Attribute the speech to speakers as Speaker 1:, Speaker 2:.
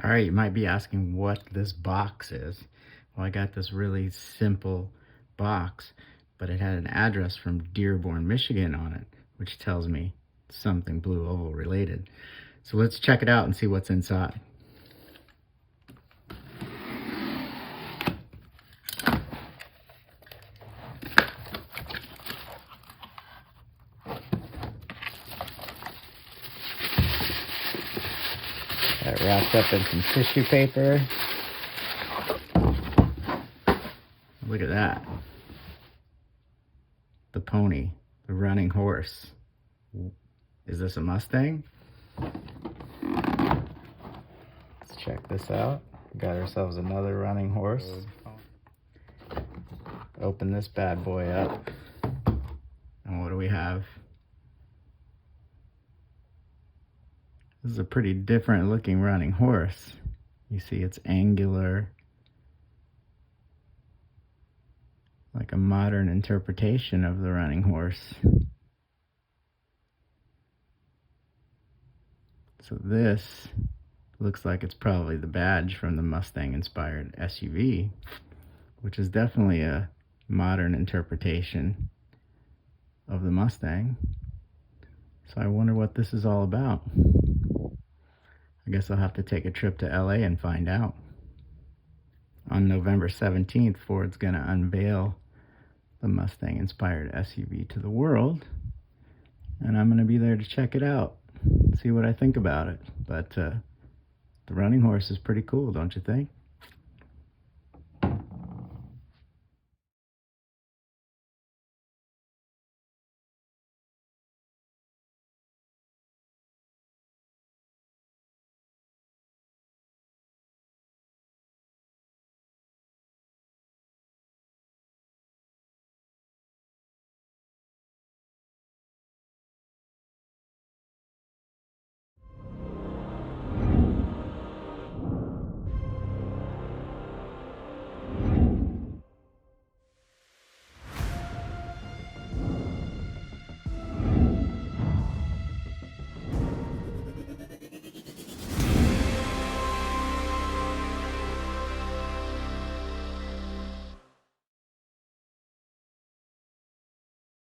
Speaker 1: All right, you might be asking what this box is. Well, I got this really simple box, but it had an address from Dearborn, Michigan on it, which tells me something Blue Oval related. So let's check it out and see what's inside. Got it wrapped up in some tissue paper. Look at that. The pony, the running horse. Is this a Mustang? Let's check this out. Got ourselves another running horse. Open this bad boy up. And what do we have? This is a pretty different looking running horse. You see it's angular, like a modern interpretation of the running horse. So this looks like it's probably the badge from the Mustang-inspired SUV, which is definitely a modern interpretation of the Mustang. So I wonder what this is all about. I guess I'll have to take a trip to LA and find out. On November 17th, Ford's going to unveil the Mustang-inspired SUV to the world, and I'm going to be there to check it out, see what I think about it. But the running horse is pretty cool, don't you think?